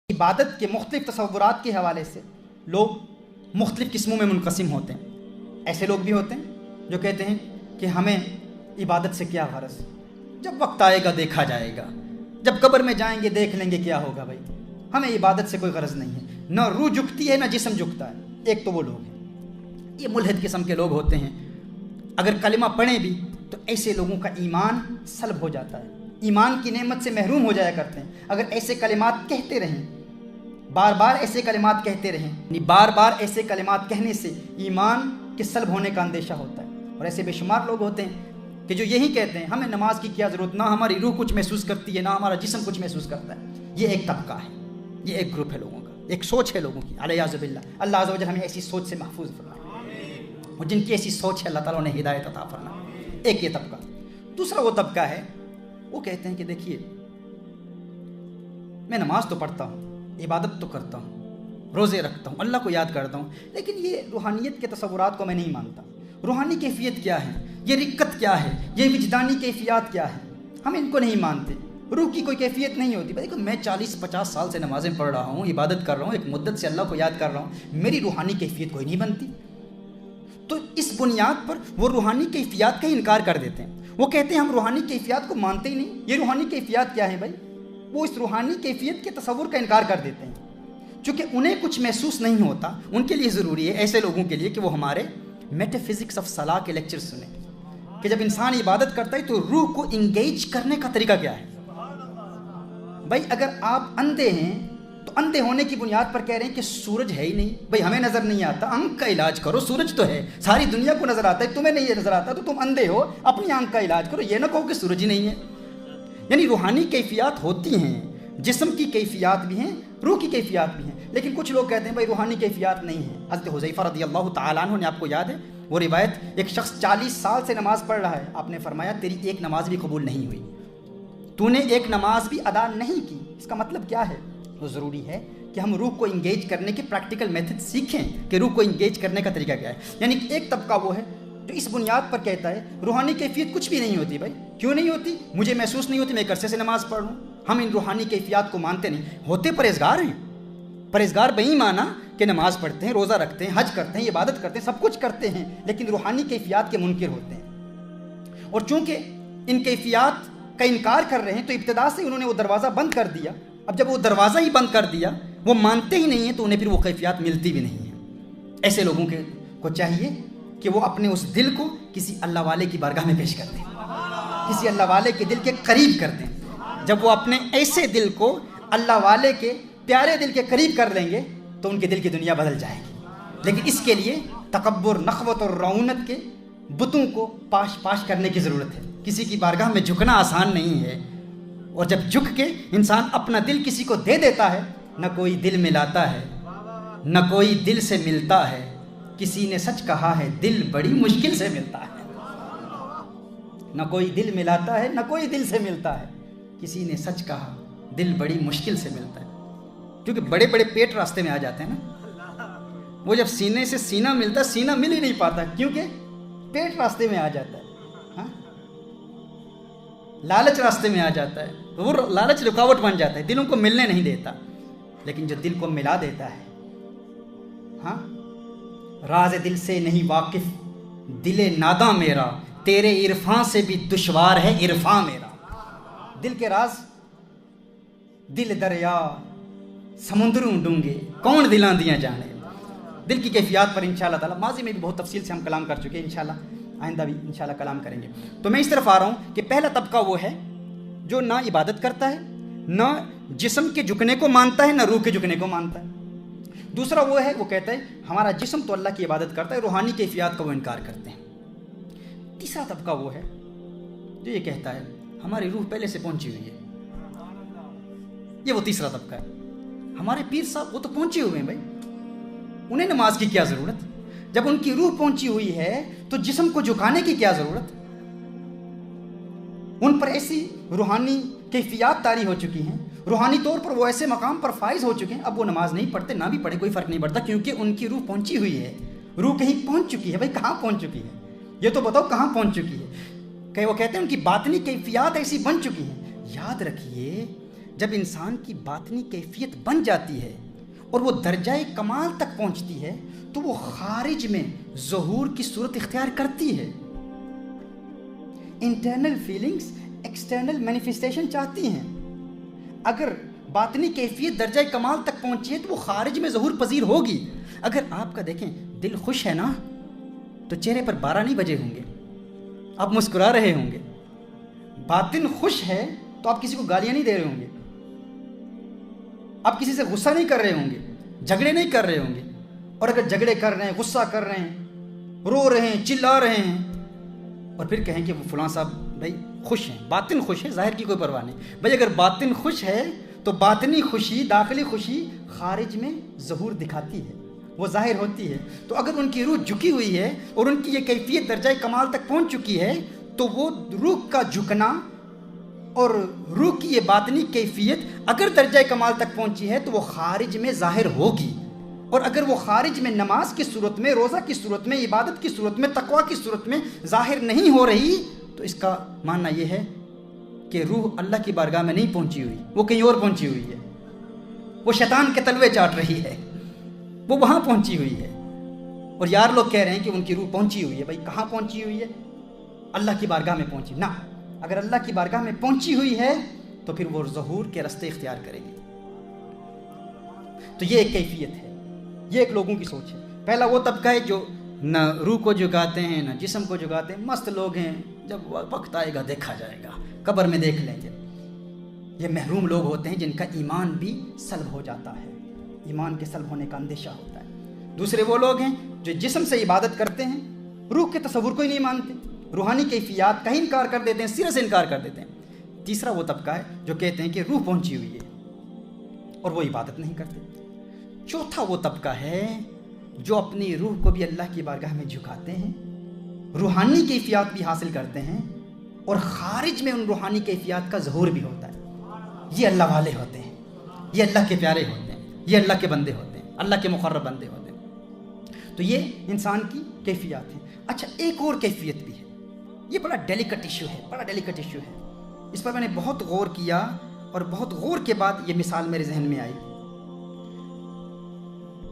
عبادت کے مختلف تصورات کے حوالے سے لوگ مختلف قسموں میں منقسم ہوتے ہیں۔ ایسے لوگ بھی ہوتے ہیں جو کہتے ہیں کہ ہمیں عبادت سے کیا غرض، جب وقت آئے گا دیکھا جائے گا، جب قبر میں جائیں گے دیکھ لیں گے کیا ہوگا، بھائی ہمیں عبادت سے کوئی غرض نہیں ہے، نہ روح جھکتی ہے نہ جسم جھکتا ہے۔ ایک تو وہ لوگ ہیں، یہ ملحد قسم کے لوگ ہوتے ہیں۔ اگر کلمہ پڑھیں بھی تو ایسے لوگوں کا ایمان سلب ہو جاتا ہے، ایمان کی نعمت سے محروم ہو جایا کرتے ہیں۔ اگر ایسے کلمات کہتے رہیں، بار بار ایسے کلمات کہتے رہیں، یعنی بار بار ایسے کلمات کہنے سے ایمان کے سلب ہونے کا اندیشہ ہوتا ہے۔ اور ایسے بے شمار لوگ ہوتے ہیں کہ جو یہی کہتے ہیں ہمیں نماز کی کیا ضرورت، نہ ہماری روح کچھ محسوس کرتی ہے نہ ہمارا جسم کچھ محسوس کرتا ہے۔ یہ ایک طبقہ ہے، یہ ایک گروپ ہے لوگوں کا، ایک سوچ ہے لوگوں کی، علیاذ باللہ۔ اللہ عز و جل ہمیں ایسی سوچ سے محفوظ فرمائے، اور جن کی ایسی سوچ ہے اللہ تعالیٰ نے ہدایت عطا فرمائے۔ ایک یہ طبقہ۔ دوسرا وہ طبقہ ہے، وہ کہتے ہیں کہ دیکھیے میں نماز تو پڑھتا ہوں، عبادت تو کرتا ہوں، روزے رکھتا ہوں، اللہ کو یاد کرتا ہوں، لیکن یہ روحانیت کے تصورات کو میں نہیں مانتا۔ روحانی کیفیت کیا ہے، یہ رقت کیا ہے، یہ وجدانی کیفیات کیا ہے، ہم ان کو نہیں مانتے۔ روح کی کوئی کیفیت نہیں ہوتی۔ دیکھو میں 40-50 سال سے نمازیں پڑھ رہا ہوں، عبادت کر رہا ہوں، ایک مدت سے اللہ کو یاد کر رہا ہوں، میری روحانی کیفیت کوئی نہیں بنتی۔ تو اس بنیاد پر وہ روحانی کیفیات کا انکار کر دیتے ہیں۔ وہ کہتے ہیں ہم روحانی کیفیات کو مانتے ہی نہیں۔ یہ روحانی کیفیات کیا ہے بھائی؟ وہ اس روحانی کیفیت کے تصور کا انکار کر دیتے ہیں، چونکہ انہیں کچھ محسوس نہیں ہوتا۔ ان کے لیے ضروری ہے، ایسے لوگوں کے لیے، کہ وہ ہمارے میٹا فزکس آف صلاح کے لیکچر سنیں، کہ جب انسان عبادت کرتا ہے تو روح کو انگیج کرنے کا طریقہ کیا ہے۔ بھائی اگر آپ اندھے ہیں تو اندھے ہونے کی بنیاد پر کہہ رہے ہیں کہ سورج ہے ہی نہیں، بھائی ہمیں نظر نہیں آتا، آنکھ کا علاج کرو، سورج تو ہے، ساری دنیا کو نظر آتا ہے، تمہیں نہیں نظر آتا تو تم اندھے ہو، اپنی آنکھ کا علاج کرو، یہ نہ کہو کہ سورج ہی نہیں ہے۔ یعنی روحانی کیفیات ہوتی ہیں، جسم کی کیفیات بھی ہیں، روح کی کیفیات بھی ہیں، لیکن کچھ لوگ کہتے ہیں بھائی روحانی کیفیات نہیں ہیں۔ حضرت حذیفہ رضی اللہ تعالیٰ عنہ نے، آپ کو یاد ہے وہ روایت، ایک شخص 40 سال سے نماز پڑھ رہا ہے، آپ نے فرمایا تیری ایک نماز بھی قبول نہیں ہوئی، تو نے ایک نماز بھی ادا نہیں کی۔ اس کا مطلب کیا ہے؟ وہ ضروری ہے کہ ہم روح کو انگیج کرنے کے پریکٹیکل میتھڈ سیکھیں کہ روح کو انگیج کرنے کا طریقہ کیا ہے۔ یعنی ایک طبقہ وہ ہے جو اس بنیاد پر کہتا ہے روحانی کیفیت کچھ بھی نہیں ہوتی۔ بھائی کیوں نہیں ہوتی؟ مجھے محسوس نہیں ہوتی، میں ایک عرصے سے نماز پڑھ رہا ہوں۔ ہم ان روحانی کیفیات کو مانتے نہیں، ہوتے پرہیزگار ہیں، پرہیزگار بہی مانا کہ نماز پڑھتے ہیں، روزہ رکھتے ہیں، حج کرتے ہیں، عبادت کرتے ہیں، سب کچھ کرتے ہیں، لیکن روحانی کیفیات کے منکر ہوتے ہیں۔ اور چونکہ ان کیفیات کا انکار کر رہے ہیں تو ابتدا سے انہوں نے وہ دروازہ بند کر دیا۔ اب جب وہ دروازہ ہی بند کر دیا، وہ مانتے ہی نہیں ہیں، تو انہیں پھر وہ کیفیات ملتی بھی نہیں ہیں۔ ایسے لوگوں کو چاہیے کہ وہ اپنے اس دل کو کسی اللہ والے کی بارگاہ میں پیش کر دیں، کسی اللہ والے کے دل کے قریب کر دیں۔ جب وہ اپنے ایسے دل کو اللہ والے کے پیارے دل کے قریب کر لیں گے تو ان کے دل کی دنیا بدل جائے گی۔ لیکن اس کے لیے تکبر، نخوت اور رعونت کے بتوں کو پاش کرنے کی ضرورت ہے۔ کسی کی بارگاہ میں جھکنا آسان نہیں ہے، اور جب جھک کے انسان اپنا دل کسی کو دے دیتا ہے، نہ کوئی دل ملاتا ہے نہ کوئی دل سے ملتا ہے، کسی نے سچ کہا ہے دل بڑی مشکل سے ملتا ہے۔ نہ کوئی دل ملاتا ہے نہ کوئی دل سے ملتا ہے، کسی نے سچ کہا دل بڑی مشکل سے ملتا ہے۔ کیونکہ بڑے بڑے پیٹ راستے میں آ جاتے ہیں نا، وہ جب سینے سے سینہ ملتا، سینہ مل ہی نہیں پاتا کیونکہ پیٹ راستے میں آ جاتا ہے، ہاں؟ لالچ راستے میں آ جاتا ہے، وہ لالچ رکاوٹ بن جاتا ہے، دلوں کو ملنے نہیں دیتا۔ لیکن جو دل کو ملا دیتا ہے، ہاں، راز دل سے نہیں واقف دل ناداں میرا، تیرے عرفاں سے بھی دشوار ہے عرفاں میرا۔ دل کے راز، دل دریا سمندروں ڈونگے، کون دلاں دیاں جانے۔ دل کی کیفیات پر انشاءاللہ تعالیٰ ماضی میں بھی بہت تفصیل سے ہم کلام کر چکے ہیں، انشاءاللہ آئندہ بھی انشاءاللہ کلام کریں گے۔ تو میں اس طرف آ رہا ہوں کہ پہلا طبقہ وہ ہے جو نہ عبادت کرتا ہے، نہ جسم کے جھکنے کو مانتا ہے، نہ روح کے جھکنے کو مانتا ہے۔ دوسرا وہ ہے، وہ کہتا ہے ہمارا جسم تو اللہ کی عبادت کرتا ہے، روحانی کیفیات کا وہ انکار کرتے ہیں۔ تیسرا طبقہ وہ ہے جو یہ کہتا ہے ہماری روح پہلے سے پہنچی ہوئی ہے۔ یہ وہ تیسرا طبقہ ہے، ہمارے پیر صاحب وہ تو پہنچے ہوئے ہیں، بھائی انہیں نماز کی کیا ضرورت؟ جب ان کی روح پہنچی ہوئی ہے تو جسم کو جھکانے کی کیا ضرورت؟ ان پر ایسی روحانی کیفیات طاری ہو چکی ہیں، روحانی طور پر وہ ایسے مقام پر فائز ہو چکے ہیں، اب وہ نماز نہیں پڑھتے، نہ بھی پڑھے کوئی فرق نہیں پڑتا، کیونکہ ان کی روح پہنچی ہوئی ہے۔ روح کہیں پہنچ چکی ہے، بھائی کہاں پہنچ چکی ہے؟ یہ تو بتاؤ کہاں پہنچ چکی ہے؟ کہ وہ کہتے ہیں ان کی باطنی کیفیات ایسی بن چکی ہیں۔ یاد رکھیے جب انسان کی باطنی کیفیت بن جاتی ہے اور وہ درجۂ کمال تک پہنچتی ہے تو وہ خارج میں ظہور کی صورت اختیار کرتی ہے. انٹرنل فیلنگز ایکسٹرنل مینیفیسٹیشن چاہتی ہیں. اگر باطنی کیفیت درجۂ کمال تک پہنچی ہے تو وہ خارج میں ظہور پذیر ہوگی. اگر آپ کا دیکھیں دل خوش ہے نا تو چہرے پر 12 نہیں بجے ہوں گے, آپ مسکرا رہے ہوں گے. باطن خوش ہے تو آپ کسی کو گالیاں نہیں دے رہے ہوں گے, آپ کسی سے غصہ نہیں کر رہے ہوں گے, جھگڑے نہیں کر رہے ہوں گے. اور اگر جھگڑے کر رہے ہیں, غصہ کر رہے ہیں, رو رہے ہیں, چلا رہے ہیں اور پھر کہیں کہ وہ فلاں صاحب بھائی خوش ہیں, باطن خوش ہے, ظاہر کی کوئی پرواہ نہیں. بھائی اگر باطن خوش ہے تو باطنی خوشی, داخلی خوشی خارج میں ظہور دکھاتی ہے, وہ ظاہر ہوتی ہے. تو اگر ان کی روح جھکی ہوئی ہے اور ان کی یہ کیفیت درجۂ کمال تک پہنچ چکی ہے تو وہ روح کا جھکنا اور روح کی یہ باطنی کیفیت اگر درجۂ کمال تک پہنچی ہے تو وہ خارج میں ظاہر ہوگی. اور اگر وہ خارج میں نماز کی صورت میں, روزہ کی صورت میں, عبادت کی صورت میں, تقویٰ کی صورت میں ظاہر نہیں ہو رہی تو اس کا ماننا یہ ہے کہ روح اللہ کی بارگاہ میں نہیں پہنچی ہوئی, وہ کہیں اور پہنچی ہوئی ہے, وہ شیطان کے تلوے چاٹ رہی ہے, وہ وہاں پہنچی ہوئی ہے. اور یار لوگ کہہ رہے ہیں کہ ان کی روح پہنچی ہوئی ہے. بھائی کہاں پہنچی ہوئی ہے؟ اللہ کی بارگاہ میں پہنچی نہ. اگر اللہ کی بارگاہ میں پہنچی ہوئی ہے تو پھر وہ ظہور کے راستے اختیار کرے گی. تو یہ ایک کیفیت ہے, یہ ایک لوگوں کی سوچ ہے. پہلا وہ طبقہ ہے جو نہ روح کو جگاتے ہیں نہ جسم کو جگاتے ہیں, مست لوگ ہیں, جب وقت آئے گا دیکھا جائے گا, قبر میں دیکھ لیں گے. یہ محروم لوگ ہوتے ہیں جن کا ایمان بھی سلب ہو جاتا ہے, ایمان کے سلب ہونے کا اندیشہ ہوتا ہے. دوسرے وہ لوگ ہیں جو جسم سے عبادت کرتے ہیں, روح کے تصور کو ہی نہیں مانتے, روحانی کیفیات کا ہی انکار کر دیتے ہیں, سرے سے انکار کر دیتے ہیں. تیسرا وہ طبقہ ہے جو کہتے ہیں کہ روح پہنچی ہوئی ہے اور وہ عبادت نہیں کرتے. چوتھا وہ طبقہ ہے جو اپنی روح کو بھی اللہ کی بارگاہ میں جھکاتے ہیں, روحانی کیفیات بھی حاصل کرتے ہیں اور خارج میں ان روحانی کیفیات کا ظہور بھی ہوتا ہے. یہ اللہ والے ہوتے ہیں, یہ اللہ کے پیارے ہوتے ہیں, یہ اللہ کے بندے ہوتے ہیں, اللہ کے مقرب بندے ہوتے ہیں. تو یہ انسان کی کیفیات ہیں. اچھا ایک اور کیفیت بھی ہے, یہ بڑا ڈیلیکٹ ایشو ہے, بڑا ڈیلیکٹ ایشو ہے. اس پر میں نے بہت غور کیا اور بہت غور کے بعد یہ مثال میرے ذہن میں آئی.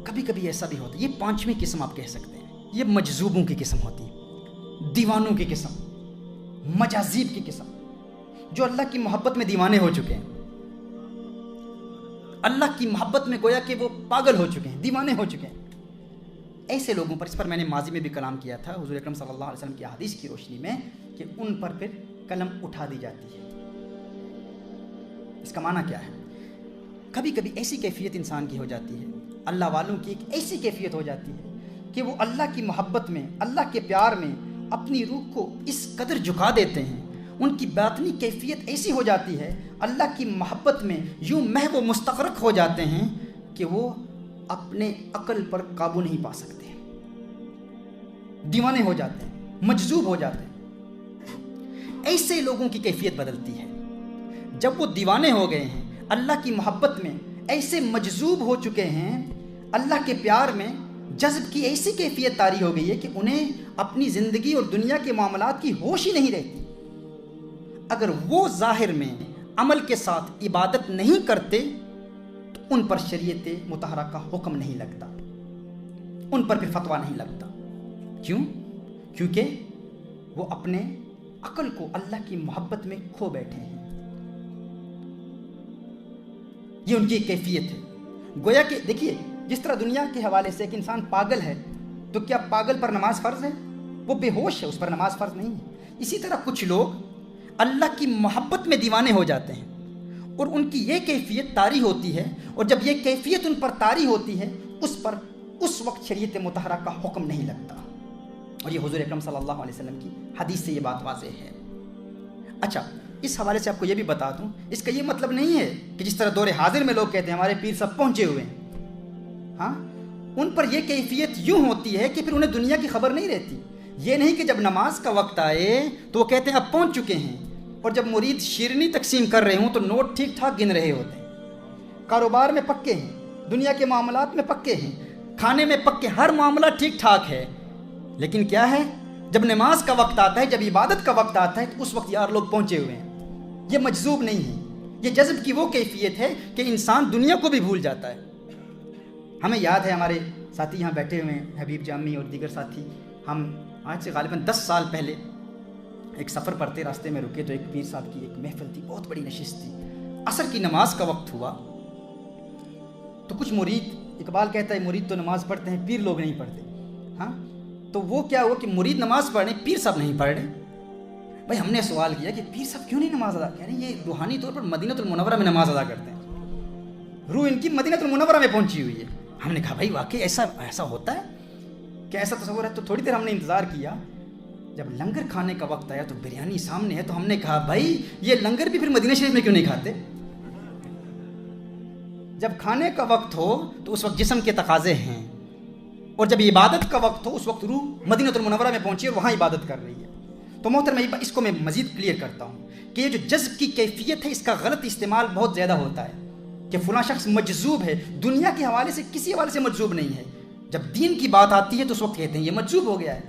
کبھی کبھی ایسا بھی ہوتا ہے, یہ 5ویں قسم آپ کہہ سکتے ہیں, یہ مجذوبوں کی قسم ہوتی ہے, دیوانوں کی قسم, مجاذیب کی قسم, جو اللہ کی محبت میں دیوانے ہو چکے ہیں, اللہ کی محبت میں گویا کہ وہ پاگل ہو چکے ہیں, دیوانے ہو چکے ہیں. ایسے لوگوں پر, اس پر میں نے ماضی میں بھی کلام کیا تھا حضور اکرم صلی اللہ علیہ وسلم کی حدیث کی روشنی میں, کہ ان پر پھر قلم اٹھا دی جاتی ہے. اس کا معنی کیا ہے؟ کبھی کبھی ایسی کیفیت انسان کی ہو جاتی ہے, اللہ والوں کی ایک ایسی کیفیت ہو جاتی ہے کہ وہ اللہ کی محبت میں, اللہ کے پیار میں اپنی روح کو اس قدر جھکا دیتے ہیں, ان کی باطنی کیفیت ایسی ہو جاتی ہے, اللہ کی محبت میں یوں محو و مستغرق ہو جاتے ہیں کہ وہ اپنے عقل پر قابو نہیں پا سکتے, دیوانے ہو جاتے ہیں, مجذوب ہو جاتے ہیں. ایسے لوگوں کی کیفیت بدلتی ہے جب وہ دیوانے ہو گئے ہیں, اللہ کی محبت میں ایسے مجذوب ہو چکے ہیں, اللہ کے پیار میں جذب کی ایسی کیفیت طاری ہو گئی ہے کہ انہیں اپنی زندگی اور دنیا کے معاملات کی ہوش ہی نہیں رہتی. اگر وہ ظاہر میں عمل کے ساتھ عبادت نہیں کرتے تو ان پر شریعت مطہرہ کا حکم نہیں لگتا, ان پر پھر فتویٰ نہیں لگتا. کیوں؟ کیونکہ وہ اپنے عقل کو اللہ کی محبت میں کھو بیٹھے ہیں. یہ ان کی ایک کیفیت ہے. گویا کہ دیکھیے, جس طرح دنیا کے حوالے سے ایک انسان پاگل ہے تو کیا پاگل پر نماز فرض ہے؟ وہ بے ہوش ہے, اس پر نماز فرض نہیں ہے. اسی طرح کچھ لوگ اللہ کی محبت میں دیوانے ہو جاتے ہیں اور ان کی یہ کیفیت طاری ہوتی ہے, اور جب یہ کیفیت ان پر طاری ہوتی ہے اس پر اس وقت شریعت مطہرہ کا حکم نہیں لگتا. اور یہ حضور اکرم صلی اللہ علیہ وسلم کی حدیث سے یہ بات واضح ہے. اچھا, اس حوالے سے آپ کو یہ بھی بتا دوں, اس کا یہ مطلب نہیں ہے کہ جس طرح دور حاضر میں لوگ کہتے ہیں ہمارے پیر سب پہنچے ہوئے ہیں. ہاں, ان پر یہ کیفیت یوں ہوتی ہے کہ پھر انہیں دنیا کی خبر نہیں رہتی. یہ نہیں کہ جب نماز کا وقت آئے تو وہ کہتے ہیں اب پہنچ چکے ہیں, اور جب مرید شیرنی تقسیم کر رہے ہوں تو نوٹ ٹھیک ٹھاک گن رہے ہوتے ہیں, کاروبار میں پکے ہیں, دنیا کے معاملات میں پکے ہیں, کھانے میں پکے, ہر معاملہ ٹھیک ٹھاک ہے. لیکن کیا ہے, جب نماز کا وقت آتا ہے, جب عبادت کا وقت آتا ہے تو اس وقت یار لوگ پہنچے ہوئے ہیں. یہ مجذوب نہیں ہے, یہ جذب کی وہ کیفیت ہے کہ انسان دنیا کو بھی بھول جاتا ہے. ہمیں یاد ہے، ہمارے ساتھی یہاں بیٹھے ہوئے ہیں، حبیب جامی اور دیگر ساتھی، ہم آج سے غالباً 10 سال پہلے ایک سفر پر تھے، راستے میں رکے تو ایک پیر صاحب کی ایک محفل تھی، بہت بڑی نشست تھی. عصر کی نماز کا وقت ہوا تو کچھ مرید، اقبال کہتا ہے مرید تو نماز پڑھتے ہیں، پیر لوگ نہیں پڑھتے. ہاں، تو وہ کیا ہوا کہ مرید نماز پڑھ رہے ہیں، پیر صاحب نہیں پڑھ رہے. بھائی ہم نے سوال کیا کہ پیر صاحب کیوں نہیں نماز ادا کر رہے ہیں؟ یہ روحانی طور پر مدینہ المنورہ میں نماز ادا کرتے ہیں، روح ان کی مدینہ المنورہ میں پہنچی ہوئی ہے. ہم نے کہا بھائی واقعی ایسا ہوتا ہے کہ ایسا تصور ہے؟ تو تھوڑی دیر ہم نے انتظار کیا. جب لنگر کھانے کا وقت آیا تو بریانی سامنے ہے، تو ہم نے کہا بھائی یہ لنگر بھی پھر مدینہ شریف میں کیوں نہیں کھاتے؟ جب کھانے کا وقت ہو تو اس وقت جسم کے تقاضے ہیں، اور جب عبادت کا وقت ہو اس وقت روح مدینہ المنورہ میں پہنچی اور وہاں عبادت کر رہی ہے. تو محترم اس کو میں مزید کلیئر کرتا ہوں کہ یہ جو جذب کی کیفیت ہے، اس کا غلط استعمال بہت زیادہ ہوتا ہے کہ فلاں شخص مجذوب ہے. دنیا کے حوالے سے کسی حوالے سے مجذوب نہیں ہے. جب دین کی بات آتی ہے تو اس وقت کہتے ہیں یہ مجذوب ہو گیا ہے،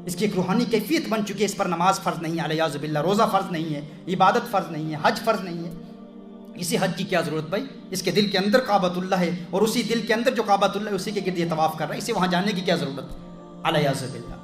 اس کی ایک روحانی کیفیت بن چکی ہے، اس پر نماز فرض نہیں ہے، علیاذ باللہ روزہ فرض نہیں ہے، عبادت فرض نہیں ہے، حج فرض نہیں ہے. اسے حج کی کیا ضرورت بھائی؟ اس کے دل کے اندر کعبۃ اللہ ہے، اور اسی دل کے اندر جو کعبۃ اللہ ہے اسی کے گرد یہ طواف کر رہا ہے، اسے وہاں جانے کی کیا ضرورت؟ علیاذ باللہ.